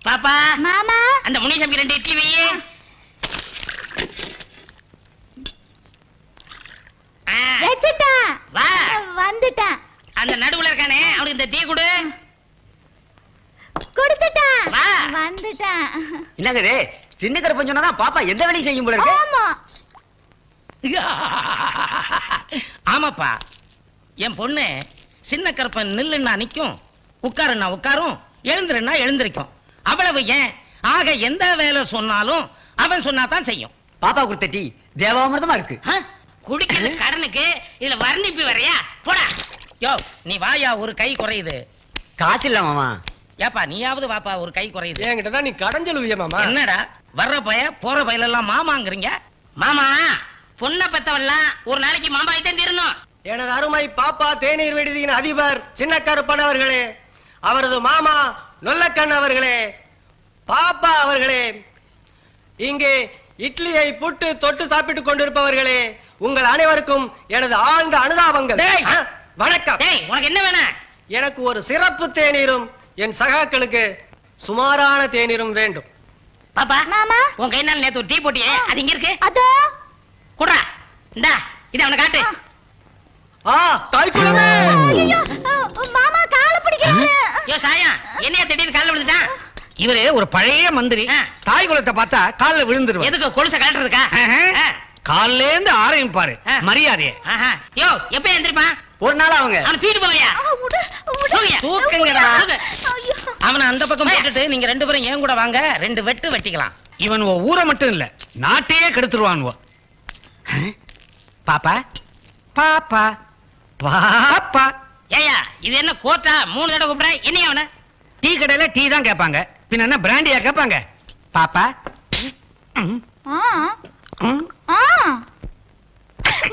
பாப்பா மாமா அந்த முனிசாமி 2 இட்லி வையே. வெச்சிட்டேன். வா வந்துட்டேன். அந்த நடுவுல இருக்கானே அவனுக்கு இந்த டீ கொடு. கொடுத்துட்டேன். வா வந்துட்டேன். என்னங்க சின்ன கருப்பன் சொன்னாதான் பாப்பா எந்த வேலையும் செய்யும் போல இருக்கு. ஆமா ஆமாப்பா, என் பொண்ணு சின்ன கருப்பன் நில்லுன்னா நிக்கும், உட்காருன்னா உட்காரும், எழுந்துருன்னா எழுந்திருக்கும். அவ்வளவு ஏன் ஆக எந்த வேலை சொன்னாலும் அவன் சொன்னாதான் செய்யும். பாப்பா கொடுத்த டீ தேவாமிர்தமா இருக்கு. குடிக்கிறது கடனுக்கு இதுல வர்ணிப்பு வரையா? போடா. யோ நீ வாயா, ஒரு கை குறையுது. காசு இல்ல மாமா. ஏப்பா நீயாவது வாப்பா, ஒரு கை குறையுது. என்கிட்ட நீ கடன் சொல்லுவிய மாமா. என்னடா வர்ற பய போற பயிலெல்லாம் மாமாங்கிறீங்க? மாமா பொண்ணை பெத்தவெல்லாம் ஒரு நாளைக்கு மாமாய்தான் தீரணும். எனது அருமை பாப்பா தேநீர் விடுதியின் அதிபர் சின்ன கருப்பன் அவர்களே, அவரது மாமா நொல்லக்கண் அவர்களே, பாப்பா அவர்களே, இங்கே இட்லியை புட்டு தொட்டு சாப்பிட்டுக் கொண்டிருப்பவர்களே, உங்கள் அனைவருக்கும் எனது ஆழ்ந்த அனுதாபங்கள். வணக்கம். உனக்கு என்ன வேணும்? எனக்கு ஒரு சிறப்பு தேநீரும் என் சகாக்களுக்கு சுமாரான தேநீரும் வேண்டும். பாப்பா மாமா உன் கை நாள் நேத்து ஒரு டீ போட்டியே, அது இங்க இருக்கு. அதோ குடுறா. இந்தா இத அவனை காட்டு. தாய் குலமே. ஐயோ மாமா கால பிடிக்கிறாரு. யோ சாயா, என்னைய திடீர்னு கால்ல விழுந்துட்டான்? இவரு ஒரு பழைய மந்திரி. தாய் குலத்தை பார்த்தா கால்ல விழுந்துருவார். எதுக்கு கொலுச கழட்டுறதுக்கா? கால்ல இருந்து ஆரம்பிப்பாரு மரியாதையை. யோ எப்ப எந்திரிப்பான்? ஒரு நாள் அவங்க அவனை தூக்கிட்டு போவையா? தூக்குங்கடா. அவனை அந்த பக்கம் போட்டுட்டு நீங்க 2 பேரும் ஏன் கூட வாங்க, 2 வெட்டு வெட்டிக்கலாம். இவன் ஊரை மட்டும் இல்ல நாட்டையே கெடுத்துருவான். பாப்பா பாப்பா பாப்பா. ஏயா இது என்ன கோட்டா? 3 தடவை கூப்பிடுற. என்ன அவன? டீ கடையில டீ தான் கேட்பாங்க, பின்ன என்ன பிராண்டியா கேட்பாங்க? பாப்பா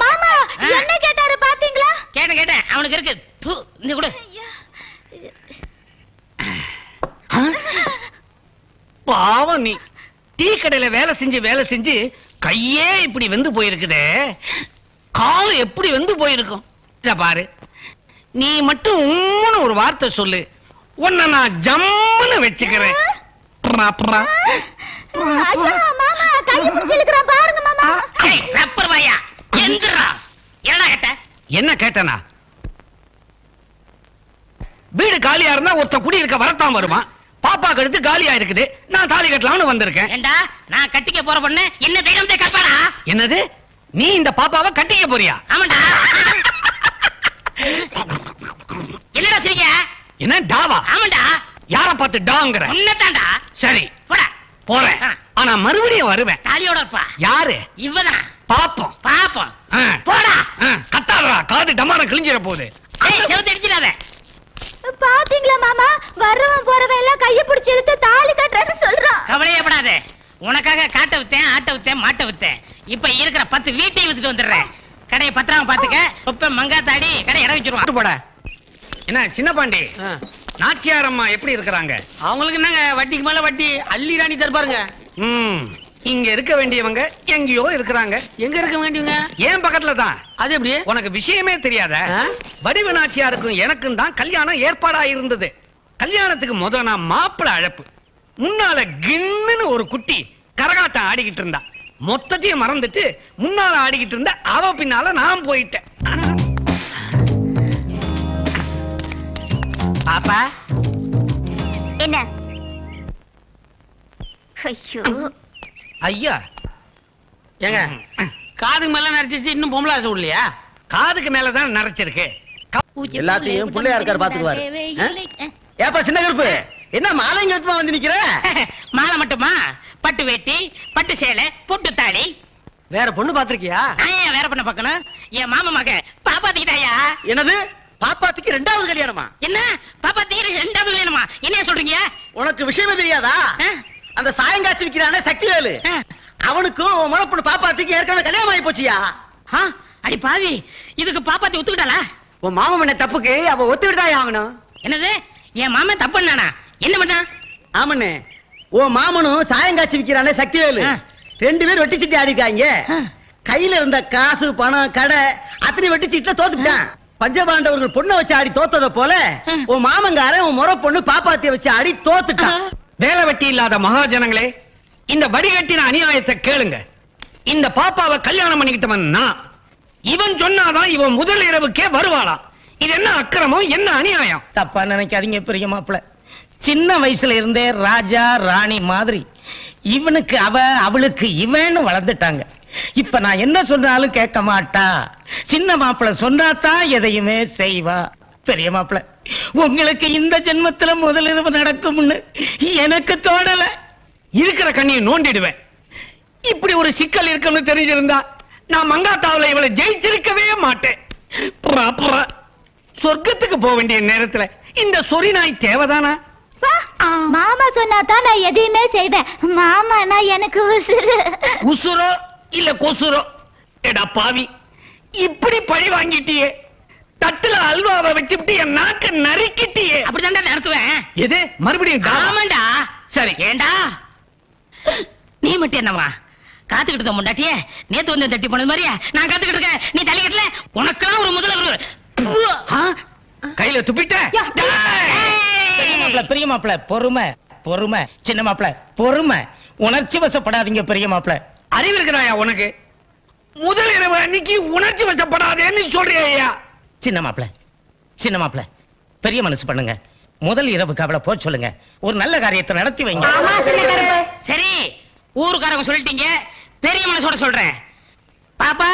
மாமா என்ன கேட்டாரு பாத்தீங்களா? கேட்டேன். அவனுக்கு இருக்கு. இந்த கூட பாவம் நீ. டீ கடையில வேலை செஞ்சு கையே இப்படி வெந்து போயிருக்குதே, கால் எப்படி வெந்து போயிருக்கும்? இத பாரு, நீ மட்டும் ஒரு வார்த்தை சொல்லு, உன்னை நான் ஜம்முன்னு வச்சுக்கிறேன். மாமா கைய பிடிச்சு இழுக்குறான் பாருங்க மாமா. ரப்பர் வாயா, எந்திரா. என்னடா கேட்ட? என்ன கேட்டனா? வீடு காலியா இருந்தா ஒருத்த குடி இருக்க வரத்தான் வருமா? பாப்பா கழுத்து காலியா இருக்குது, நான் தாலி கட்டலாம்னு வந்திருக்கேன். ஏண்டா நான் கட்டிக்க போற பொண்ணு என்ன தைரியத்தை கப்பாடா? என்னது, நீ இந்த பாப்பாவை கட்டிக்க போறியா? ஆமாண்டா. என்னடா சிரிக்க? என்ன டாவா? ஆமாண்டா. யார பார்த்து டாங்கற? உன்னதான்டா. சரி போடா. போறேன், ஆனா மறுபடியும் வருவேன். தாலியோட இருப்பா. யாரு? இவதான். பாப்போம். போடா. கத்தாதடா, காது டமார கிழிஞ்சிர போகுது. செவுத்து அடிச்சிடாத. பாத்தீங்களா மாமா, வர்றவன் போறவன் எல்லாம் கைய பிடிச்சு இழுத்து தாலி கட்டுறேன்னு சொல்றான். கவலையப்படாத, உனக்காக காட்ட வித்தேன், ஆட்ட வித்தேன், மாட்ட வித்தேன். இப்ப இருக்கிற 10 வீட்டையும் வித்துட்டு வந்துடுறேன். கடையை பத்திரமா பாத்துக்க. இப்ப மங்காத்தாடி கடை இடம் வச்சிருவான். போட. என்ன சின்ன பாண்டி, நாச்சியார் அம்மா எப்படி இருக்கிறாங்க? அவங்களுக்கு என்னங்க வட்டிக்கு மேல வட்டி அள்ளி ராணி தருப்பாருங்க. இங்க இருக்க வேண்டியவங்க எங்கேயோ இருக்கிறாங்க. எங்க இருக்க வேண்டியவங்க? ஏன் பக்கத்துல தான். அது எப்படி? உனக்கு விஷயமே தெரியாத? வடிவு நாச்சியாருக்கும் எனக்கும் தான் கல்யாணம் ஏற்பாடா இருந்தது. கல்யாணத்துக்கு முத நான் மாப்பிளை அழைப்பு. முன்னால கின்னு ஒரு குட்டி கரகாட்டம் ஆடிக்கிட்டு இருந்தா. மொத்தத்தையும் மறந்துட்டு முன்னால ஆடிக்கிட்டு இருந்த அவ பின்னால நான் போயிட்டேன். பாப்பா என்ன? ஐயோ ஐயா, ஏங்க காதுக்கு மேல நரைச்சிச்சு, இன்னும் பொம்பளை ஆசை இல்லையா? காதுக்கு மேலதான் நரைச்சிருக்கு. எல்லாத்தையும் பிள்ளையா இருக்காரு பாத்துக்குவாரு. ஏப்பா சின்ன கருப்பு, என்ன மாலைங்க வந்து நிக்கிற? மாலை மட்டுமா? பட்டு வேட்டி, பட்டு சேலை, பொட்டு தாலி. வேற பொண்ணு பாத்திருக்கியா? நான் வேற பண்ண பாக்கணும். என் மாமா மக பாப்பாத்திக்கிட்டாயா? என்னது, பாப்பாத்துக்கு 2வது கல்யாணமா? என்ன பாப்பாத்திக்கு 2வது கல்யாணமா? என்ன சொல்றீங்க? உனக்கு விஷயமே தெரியாதா? அந்த சாயங்காட்சி விக்கிறானே சக்திவேலு, அவனுக்கும் முளப்பொண்ணு பாப்பாத்துக்கு ஏற்கனவே கல்யாணம் ஆகி போச்சியா? அடி பாவி, இதுக்கு பாப்பாத்தி ஒத்துக்கிட்டாளா? உன் மாமன் பண்ண தப்புக்கு அவ ஒத்துக்கிட்டுதான் ஆகணும். என்னது, என் மாமன் தப்பு பண்ணானா? என்ன பண்ணா? ஆமண்ணே, உன் மாமனும் சாயங்காட்சி விக்கிறானே சக்திவேலு 2 பேரும் வெட்டி சீட்டு ஆடிக்காங்க. கையில இருந்த காசு பணம் கடை அத்தனை வெட்டி சீட்டுல தோத்துட்டான். பஞ்சபாண்டவர்கள் பொண்ணை வச்சு ஆடி தோத்தத போல உன் மாமங்காரன் உன் முறை பொண்ணு பாப்பாத்திய வச்சு ஆடி தோத்துட்டான். வேலை வெட்டி இல்லாத மகாஜனங்களே, இந்த வடிகட்டின அநியாயத்தை கேளுங்க. இந்த பாப்பாவை கல்யாணம் பண்ணிக்கிட்டவன் நான். இவன் சொன்னாதான் இவன் முதல் இரவுக்கே வருவாளா? இது என்ன அக்கிரமம், என்ன அநியாயம்? தப்பா நினைக்காதீங்க பெரிய மாப்பிள்ள. சின்ன வயசுல இருந்தே ராஜா ராணி மாதிரி இவனுக்கு அவ அவளுக்கு இவன்னு வளர்ந்துட்டாங்க. இப்ப நான் என்ன சொன்னாலும் கேட்க மாட்டா. சின்ன மாப்பிள்ள சொன்னாதான் எதையுமே செய்வா. பெரிய மாப்பிள்ள, உங்களுக்கு இந்த ஜென்மத்துல முதலிரவு நடக்கும்னு எனக்கு தோணல. இருக்கிற கண்ணியை நோண்டிடுவேன். இப்படி ஒரு சிக்கல் இருக்குன்னு தெரிஞ்சிருந்தா நான் மங்காத்தாவுல இவளை ஜெயிச்சிருக்கவே மாட்டேன். சொர்க்கத்துக்கு போக வேண்டிய நேரத்துல இந்த சொறி நாய் தேவைதானா? மாமா சொன்னாதான் நான் எதையுமே செய்வேன். மாமா நான் எனக்கு உசுரு. உசுரோ இல்ல கொசுரோ? எடா பாவி, இப்படி பழி வாங்கிட்டியே. தட்டுல அல்வாவை வச்சுட்டு என் நாக்க நறுக்கிட்டியே. அப்படிதான் நடத்துவேன். எது மறுபடியும்? ஆமாண்டா. சரி, ஏண்டா நீ மட்டும் என்னவா காத்துக்கிட்டு முண்டாட்டியே? நேத்து வந்து தட்டி போனது மாதிரியா நான் காத்துக்கிட்டு இருக்கேன். நீ தள்ளி கட்டல. உனக்கெல்லாம் ஒரு முதல்ல கையில துப்பிட்ட. பெரிய மாப்பிள்ள பொறுமை பொறுமை. சின்ன மாப்பிள்ள பொறுமை. உணர்ச்சி வசப்படாதீங்க பெரிய மாப்பிள்ள. அறிவு இருக்கிறாயா உனக்கு? முதல் இரவு அன்னைக்கு உணர்ச்சி வசப்படாதேன்னு சொல்றியா? சின்ன மாப்பிள்ள பெரிய மனசு பண்ணுங்க. முதல் இரவுக்கு அவளை போக சொல்லுங்க. ஒரு நல்ல காரியத்தை நடத்தி வைங்க. சரி, ஊருக்காரங்க சொல்லிட்டீங்க, பெரிய மனசோட சொல்றேன். பாப்பா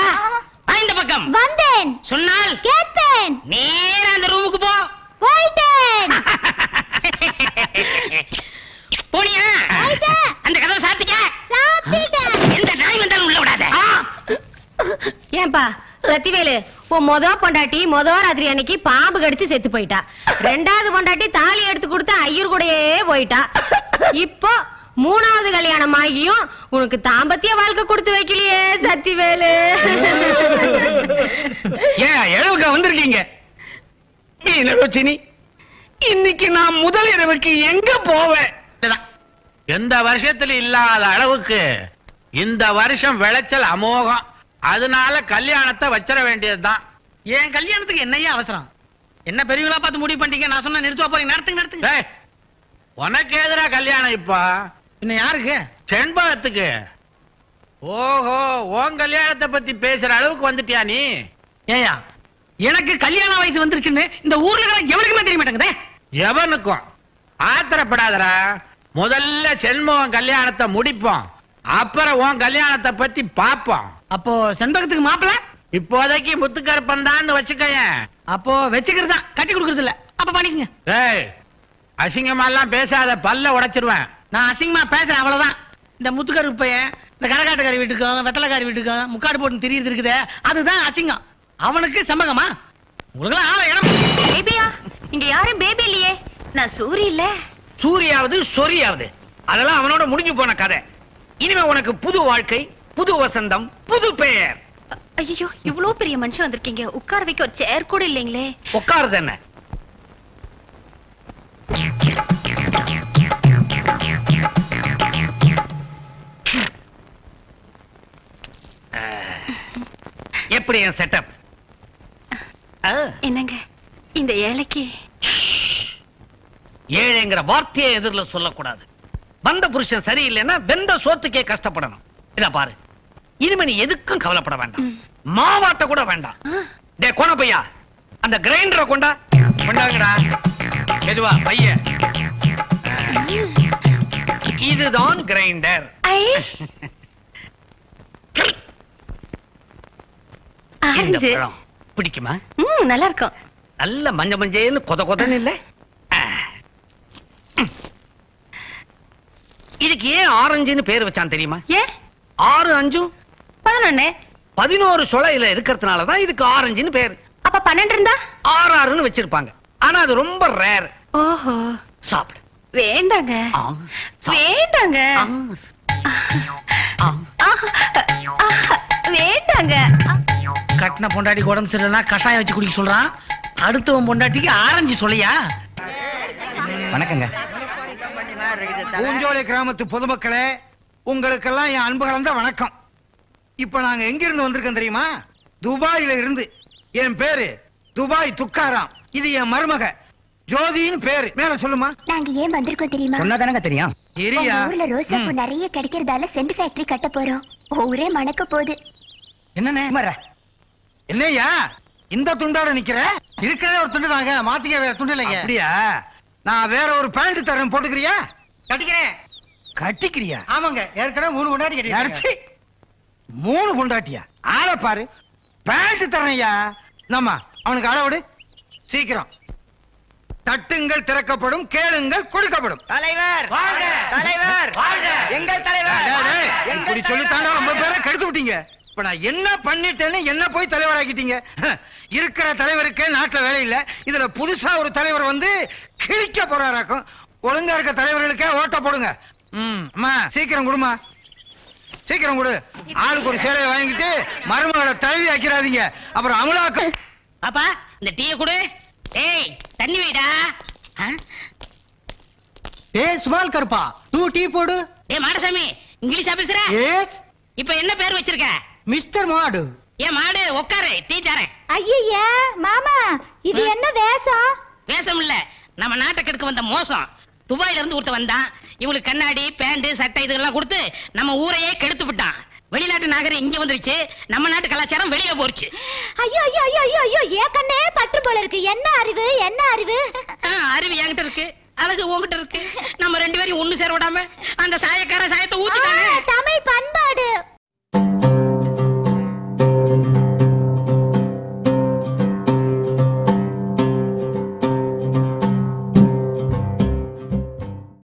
இந்த பக்கம் வந்தேன். சொன்னால் கேட்பேன். நேரா அந்த ரூமுக்கு போ. போயிட்டேன். போனியா? அந்த கதவை சாத்திக்க. எந்த நாய் வந்தாலும் உள்ள விடாத. ஏன்பா சத்திவேலு, உன் மொத பொண்டாட்டி ராத்திரி அன்னைக்கு பாம்பு கடிச்சு செத்து போயிட்டா. ரெண்டாவது பொண்டாட்டி தாலி எடுத்து கொடுத்து ஐயர் கூடயே போயிட்டா. இப்போ மூணாவது கல்யாணம் ஆகியும் உனக்கு தாம்பத்திய வாழ்க்கை கொடுத்து வைக்கலையே சத்திவேலு. ஏன் எழுவுக்கா வந்திருக்கீங்க? இன்னைக்கு நான் முதல் இரவுக்கு எங்க போவேன்? எந்த வருஷத்துல இல்லாத அளவுக்கு இந்த வருஷம் விளைச்சல் அமோகம். அதனால கல்யாணத்தை வச்சிட வேண்டியதுதான். என் கல்யாணத்துக்கு என்னையா அவசரம்? என்ன பெரியவங்களா பார்த்து முடிவு பண்ணிட்டீங்க. நான் சொன்ன நிறுத்துவா போறீங்க. நடத்துங்க. உனக்கு எதிரா கல்யாணம் இப்ப? இன்னும் யாருக்கு? செண்பகத்துக்கு. ஓஹோ, உன் கல்யாணத்தை பத்தி பேசுற அளவுக்கு வந்துட்டியா நீ? ஏயா, எனக்கு கல்யாண வயசு வந்துருச்சுன்னு இந்த ஊர்ல எவனுக்குமே தெரிய மாட்டேங்குதே. எவனுக்கும் ஆத்திரப்படாதரா. முதல்ல செண்பகம் கல்யாணத்தை முடிப்போம், அப்புறம் உன் கல்யாணத்தை பத்தி பாப்போம். அப்போ செண்பகத்துக்கு மாப்பிள்ள இப்போதைக்கு முத்துக்கருப்பன் தான் வச்சுக்கேன். அப்போ வச்சுக்கிறது தான், கட்டி கொடுக்கறது இல்ல. அப்ப பண்ணிக்கங்க. அசிங்கமா எல்லாம் பேசாத, பல்ல உடைச்சிருவேன். நான் அசிங்கமா பேசுறேன், அவ்வளவுதான். இந்த முத்துக்கருப்பு பையன் இந்த கரகாட்டக்காரி வீட்டுக்கும் வெத்தலைக்காரி வீட்டுக்கும் முக்காடு போட்டு திரியிறது இருக்குது, அதுதான் அசிங்கம். அவனுக்கு சம்பகமா? உங்களுக்கு ஆள இடம். பேபியா? இங்க யாரும் பேபி இல்லையே. நான் சூரி இல்ல. சூரியாவது சொரியாவது அதெல்லாம் அவனோட முடிஞ்சு போன கதை. இனிமே உனக்கு புது வாழ்க்கை, புது வசந்தம், புது பெயர். ஐயோ, இவ்வளவு பெரிய மனுஷன் வந்திருக்கீங்க, உட்கார வைக்க ஒரு சேர் கூட இல்லைங்களே. உட்காருது என்ன? எப்படி என் செட்டப்? என்னங்க இந்த ஏழைக்கு? ஏழைங்கிற வார்த்தையை எதிரில் சொல்லக்கூடாது. வந்த புருஷன் சரியில்லைன்னா வெந்த சோத்துக்கே கஷ்டப்படணும். இத பாரு, இனிமே நீ எதுக்கும் கவலைப்பட வேண்டாம். மாவாட்ட கூட வேண்டாம். டே கோண பையா, அந்த கிரைண்டரை கொண்டாங்கடா. மெதுவா பைய. இதுதான் கிரைண்டர். பிடிக்குமா? நல்லா இருக்கும். நல்ல மஞ்ச மஞ்சேன்னு கொத கொதன்னு இல்ல? இதுக்கு ஏன் ஆரஞ்சுன்னு பேர் வச்சான் தெரியுமா? ஏன்? 6 5 11. 11 சுளையில இருக்கிறதுனாலதான் இதுக்கு ஆரஞ்சுன்னு பேரு. அப்ப 12 இருந்தா 6 6ன்னு வச்சிருப்பாங்க. ஆனா அது ரொம்ப ரேர். ஓஹோ. சாப்பிடு. வேண்டாங்க வேண்டாங்க வேண்டாங்க. கட்டின பொண்டாட்டி உடம்பு சரியில்லைன்னா கஷாயம் வச்சு குடிக்க சொல்றான். அடுத்தவன் பொண்டாட்டிக்கு ஆரஞ்சு சொல்லியா? வணக்கங்க. பூஞ்சோலை கிராமத்து பொதுமக்களே, உங்களுக்கெல்லாம் என் அன்பு கலந்த வணக்கம். இப்ப நாங்க எங்க இருந்து வந்திருக்கோம் தெரியுமா? துபாயில இருந்து. என் பேரு துபாய் துக்காராம். இது என் மருமக ஜோதின்னு பேரு. மேல சொல்லுமா. நாங்க ஏன் வந்திருக்கோம் தெரியுமா? சொன்னதானங்க தெரியும். இரியா. ஊர்ல ரோசா பூ நிறைய கிடைக்கிறதால சென்ட் ஃபேக்டரி கட்ட போறோம். ஊரே மணக்க போகுது. என்னண்ணே என்னய்யா இந்த துண்டோட நிக்கிற? இருக்கிறதே ஒரு துண்டு தாங்க, மாத்திக்க வேற துண்டு இல்லைங்க. அப்படியா? நான் வேற ஒரு பேண்ட் தரேன், போட்டுக்கிறியா? கட்டிக்கிறேன். கட்டிக்கிறியா? ஆமாங்க, ஏற்கனவே 3 கொண்டாடி கட்டிக்கிறேன். 3 பொண்டாட்டியா? ஆள பாரு. பேண்ட் தரேன்யா. நம்ம அவனுக்கு அளவுடு சீக்கிரம். தட்டுங்கள் திறக்கப்படும், கேளுங்கள் கொடுக்கப்படும். தலைவர் வாழ்க! தலைவர் வாழ்க! எங்கள் தலைவர் இப்படி சொல்லித்தானே ரொம்ப பேரை கெடுத்து விட்டீங்க. இப்ப நான் என்ன பண்ணிட்டேன்னு என்ன போய் தலைவராக்கிட்டீங்க? இருக்கிற தலைவருக்கு நாட்டுல வேலை இல்ல, இதுல புதுசா ஒரு தலைவர் வந்து கிழிக்க போறாராக்கும். ஒழுங்கா இருக்க தலைவர்களுக்கே ஓட்ட போடுங்க. அம்மா சீக்கிரம் கொடுமா, சீக்கிரம் கொடு. ஆளுக்கு ஒரு சேலையை வாங்கிட்டு மருமகளை தலைவி ஆக்கிறாதீங்க, அப்புறம் அமலாக்க. பாப்பா இந்த டீயை கொடு. ஏய் தண்ணி வைடா. ஏய் சுமால் கருப்பா, 2 டீ போடு. ஏய் மாடசாமி இங்கிலீஷா பேசுற? எஸ் இப்ப என்ன பேர் வச்சிருக்க? மிஸ்டர் மாடு. ஏன் மாடு உட்காரு, டீ தரேன். ஐயா மாமா, இது என்ன வேஷம்? வேஷம் இல்ல, நம்ம நாட்டை கெடுக்க வந்த மோசம். துபாயில இருந்து ஒருத்த வந்தான். இவளுக்கு கண்ணாடி பேண்ட் சட்டை இதெல்லாம் கொடுத்து நம்ம ஊரையே கெடுத்து விட்டான். வெளிநாட்டு நாகரம் இங்க வந்துருச்சு, நம்ம நாட்டு கலாச்சாரம் வெளியே போச்சு. ஐயோ ஐயோ ஐயோ ஐயோ ஐயோ, ஏன் கண்ணே பற்று போல இருக்கு. என்ன அறிவு, என்ன அறிவு? அறிவு என்கிட்ட இருக்கு, அழகு உன்கிட்ட இருக்கு. நம்ம 2 பேரையும் ஒண்ணு சேர விடாம அந்த சாயக்கார சாயத்தை ஊத்திட்டானே. தமிழ்